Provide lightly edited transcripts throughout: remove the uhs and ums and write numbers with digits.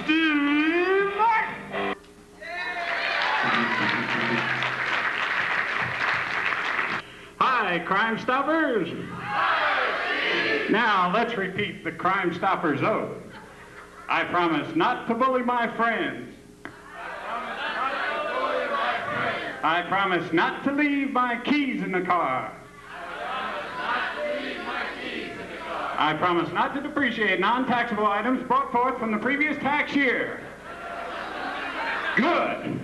Steve Martin. Hi, Crime Stoppers. Hi, now, let's repeat the Crime Stoppers oath. I promise not to bully my friends. I promise not to leave my keys in the car. I promise not to depreciate non-taxable items brought forth from the previous tax year. Good.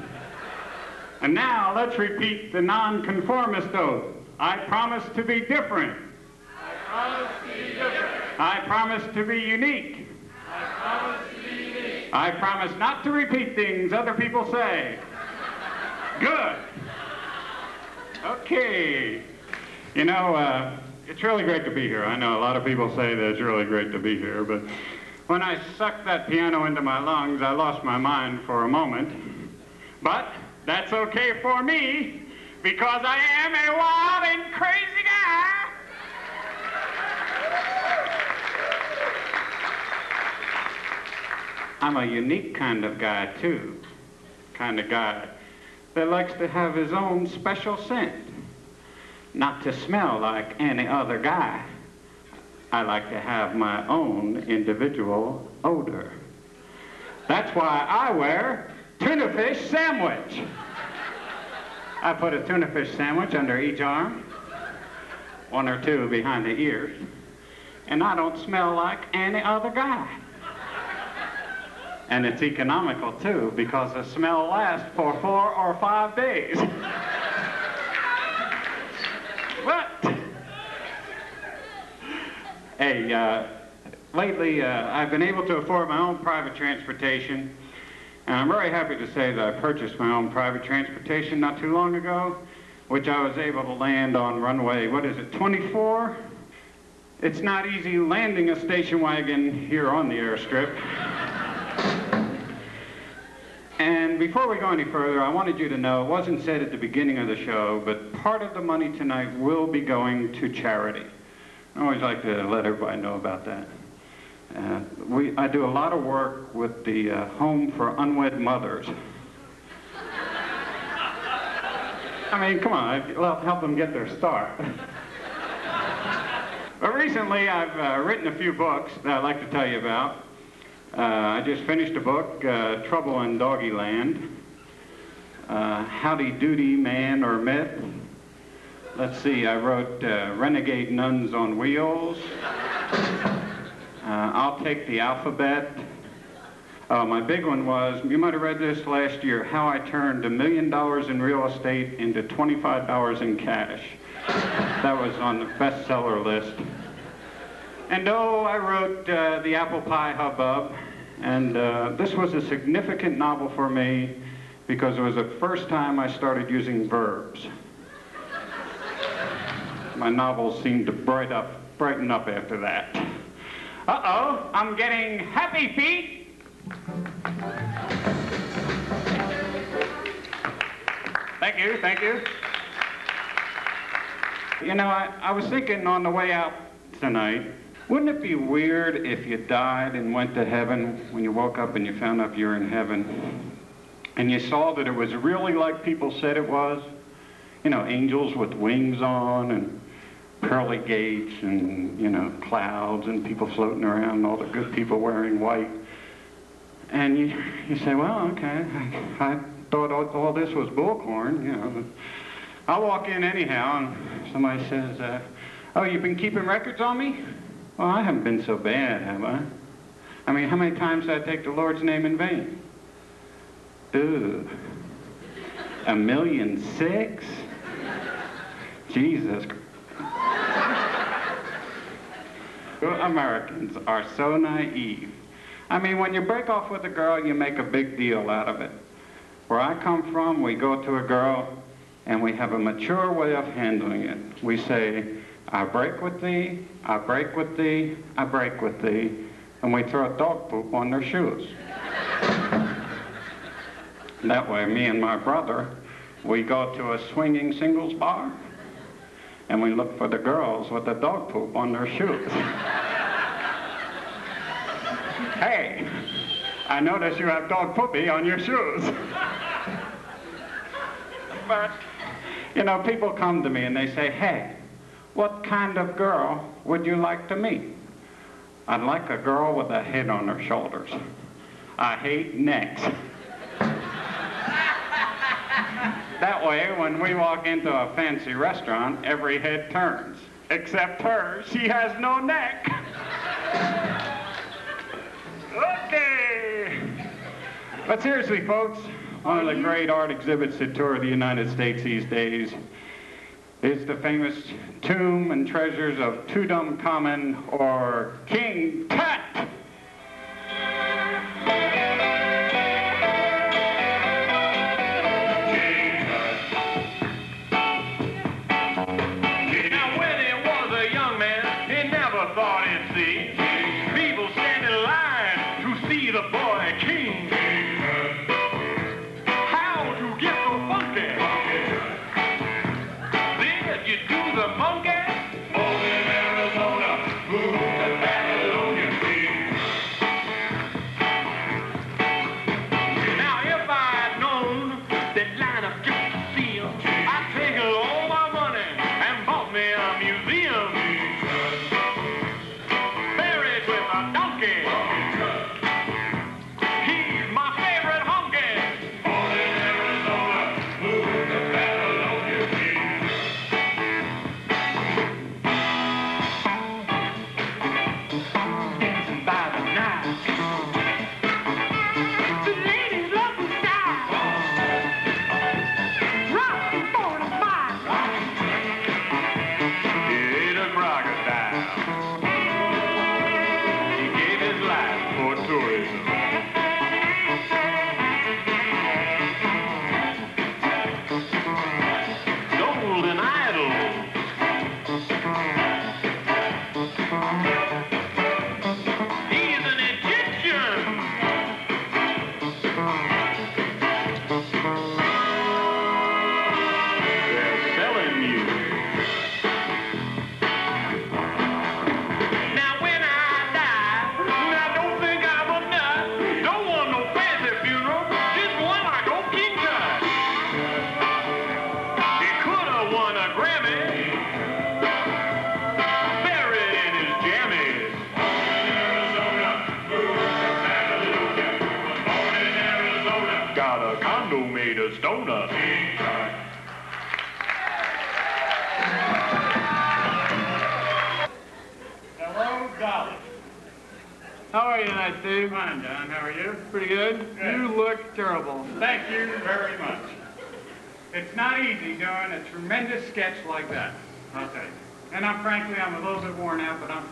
And now let's repeat the nonconformist oath. I promise to be different. I promise to be different. I promise to be unique. I promise to be unique. I promise not to repeat things other people say. Good. Okay. You know, it's really great to be here. I know a lot of people say that it's really great to be here, but when I sucked that piano into my lungs, I lost my mind for a moment. But that's okay for me, because I am a wild and crazy guy. I'm a unique kind of guy, too. Kind of guy that likes to have his own special scent. Not to smell like any other guy. I like to have my own individual odor. That's why I wear tuna fish sandwich. I put a tuna fish sandwich under each arm, one or two behind the ears, and I don't smell like any other guy. And it's economical, too, because the smell lasts for 4 or 5 days. But, hey, lately I've been able to afford my own private transportation, and I'm very happy to say that I purchased my own private transportation not too long ago, which I was able to land on runway, 24? It's not easy landing a station wagon here on the airstrip. And before we go any further, I wanted you to know, it wasn't said at the beginning of the show, but part of the money tonight will be going to charity. I always like to let everybody know about that. I do a lot of work with the Home for Unwed Mothers. I mean, come on, I'll help them get their start. But recently, I've written a few books that I'd like to tell you about. I just finished a book, Trouble in Doggy Land, Howdy Doody Man or Myth. Let's see, I wrote Renegade Nuns on Wheels, I'll Take the Alphabet. Oh, my big one was, you might have read this last year, How I Turned $1 Million in Real Estate into $25 in Cash. That was on the bestseller list. And I wrote The Apple Pie Hubbub, and this was a significant novel for me because it was the first time I started using verbs. My novels seemed to brighten up after that. Uh-oh, I'm getting happy feet. Thank you, thank you. You know, I was thinking on the way out tonight, wouldn't it be weird if you died and went to heaven when you woke up and you found out you were in heaven and you saw that it was really like people said it was? You know, angels with wings on and pearly gates and, you know, clouds and people floating around, all the good people wearing white. And you say, well, okay, I thought all this was bullcorn, you know. But I'll walk in anyhow and somebody says, oh, you've been keeping records on me? Well, I haven't been so bad, have I? I mean, how many times did I take the Lord's name in vain? Ooh, 1,000,006? Jesus. Americans are so naive. I mean, when you break off with a girl, you make a big deal out of it. Where I come from, we go to a girl, and we have a mature way of handling it. We say, I break with thee, I break with thee, I break with thee, and we throw dog poop on their shoes. That way, me and my brother, we go to a swinging singles bar, and we look for the girls with the dog poop on their shoes. Hey, I notice you have dog poopy on your shoes. But, you know, people come to me and they say, hey, what kind of girl would you like to meet? I'd like a girl with a head on her shoulders. I hate necks. That way, when we walk into a fancy restaurant, every head turns. Except hers, she has no neck. Okay. But seriously, folks, one of the great art exhibits that tour the United States these days is the famous tomb and treasures of Tutankhamun, or King Tut. Now when he was a young man, he never thought he'd see people stand in line to see the boy king. How to get so funky? Did you do the monkey? Born in Arizona, moved to Babylonia. Now if I'd known that line up just to see him, I'd take all my money and bought me a museum. Buried with a donkey. He's my favorite honky. Born in Arizona, moved to Babylonia. Dancing by the night. The ladies love the style. Rockin' for the fight. He ate a crocodile. He gave his life for tourism. Golden idol. He's an Egyptian. They're selling you. Now when I die, now don't think I'm a nut. Don't want no fancy funeral, just one like old King Tut. He could have won a Grammy, buried in his jammies. Born in Arizona, got a condo made of stoner. Hello, Dolly. How are you tonight, Steve? Fine, John. How are you? Pretty good. Good. You look terrible. Thank you very much. It's not easy doing a tremendous sketch like that, I'll tell you. And frankly, I'm a little bit worn out, but I'm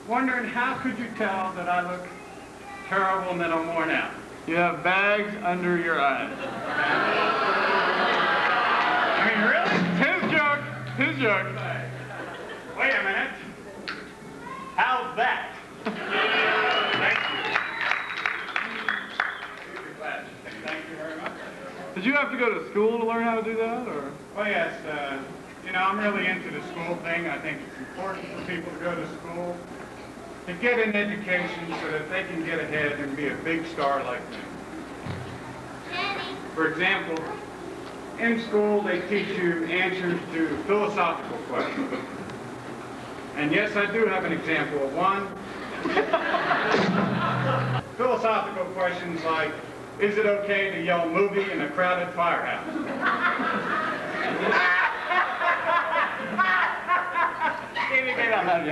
wondering how could you tell that I look terrible and that I'm worn out? You have bags under your eyes. I mean, really? His joke. His joke. Wait a minute. How's that? Thank you. Thank you very much. Did you have to go to school to learn how to do that, or? Well, yes, you know, I'm really into the school thing. I think it's important for people to go to school, to get an education so that they can get ahead and be a big star like me. For example, in school they teach you answers to philosophical questions. And yes, I do have an example of one. Philosophical questions like, is it okay to yell movie in a crowded firehouse? Anytime.